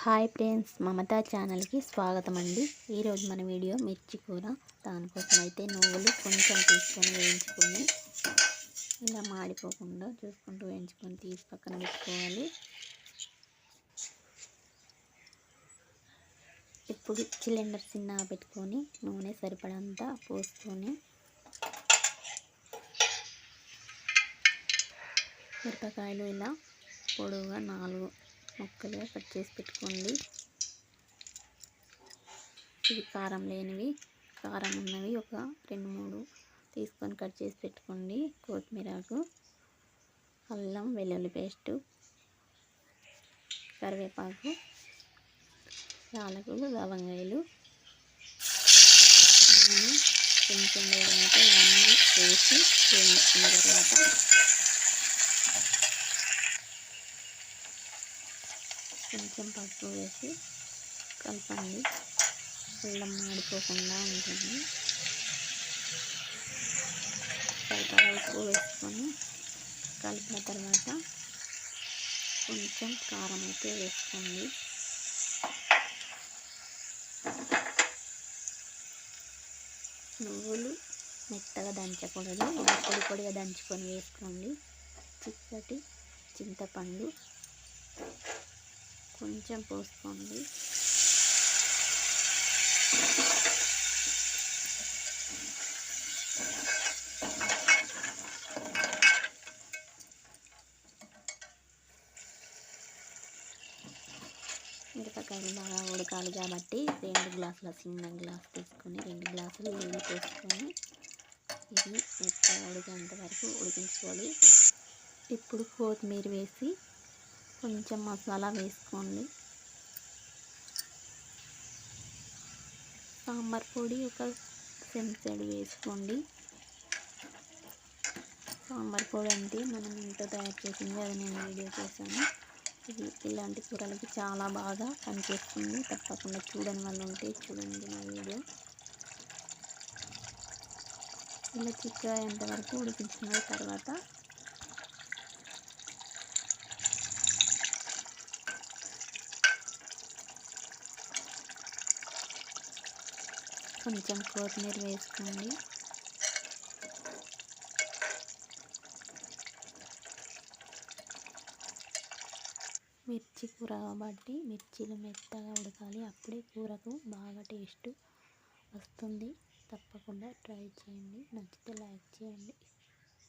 Hi friends, Mamata ఛానల్కి స్వాగతం అండి. ఈరోజు మన వీడియో మిర్చి కూర. దానికోసం అయితే నువ్వులు కొంచెం తీసుకొని వేయించుకొని ఇలా మాడిపోకుండా చూసుకుంటూ వేయించుకొని తీసి పక్కన పెట్టుకోవాలి. ఇప్పుడు సిలిండర్ చిన్నగా పెట్టుకొని నూనె సరిపడంత పోసుకొని మిరపకాయలు ఇలా పొడవుగా 4 ముక్కలుగా కట్ చేసి పెట్టుకోండి. ఇవి కారం లేనివి, కారం ఉన్నవి ఒక 2-3 తీసుకొని కట్ చేసి పెట్టుకోండి. కొత్తిమీరకు, అల్లం వెల్లుల్లి పేస్టు, కరివేపాకు, యాలకులు, లవంగాయలు, కొంచెం వేడినాక ఇవన్నీ వేసి వేయించుకున్న తర్వాత కొంచెం పసుపు వేసి కలపండి. అల్లం మాడిపోకుండా ఉంటుంది. సరిపడా ఉప్పు వేసుకొని కలిపిన తర్వాత కొంచెం కారం అయితే వేసుకోండి. నువ్వులు మెత్తగా దంచకూడదు, ఇలా పొడి పొడిగా దంచుకొని వేసుకోండి. చిక్కటి చింతపండు కొంచెం పోసుకోండి. మిరపకాయలు బాగా ఉడకాలి కాబట్టి 2 గ్లాసుల చిన్న గ్లాస్ తీసుకొని 2 గ్లాసులు నీళ్ళు పోసుకొని ఇది మెత్తగా ఉడికేంత వరకు ఉడికించుకోవాలి. ఇప్పుడు కొత్తిమీర వేసి కొంచెం మసాలా వేసుకోండి. సాంబార్ పొడి ఒక చెంచాడు వేసుకోండి. సాంబార్ పొడి అంటే మనం ఇంట్లో తయారు చేసింది, అది నేను వీడియో చేశాను. ఇది ఇలాంటి కూరలకి చాలా బాగా పనిచేస్తుంది. తప్పకుండా చూడని వాళ్ళు ఉంటే చూడండి నా వీడియో. ఇలా చిక్కగా ఎంతవరకు ఉడికించుకున్న తర్వాత కొంచెం కొత్తిమీర వేసుకోండి. మిర్చి కూర కాబట్టి మిర్చీలు మెత్తగా ఉడకాలి, అప్పుడే కూరకు బాగా టేస్ట్ వస్తుంది. తప్పకుండా ట్రై చేయండి. నచ్చితే లైక్ చేయండి.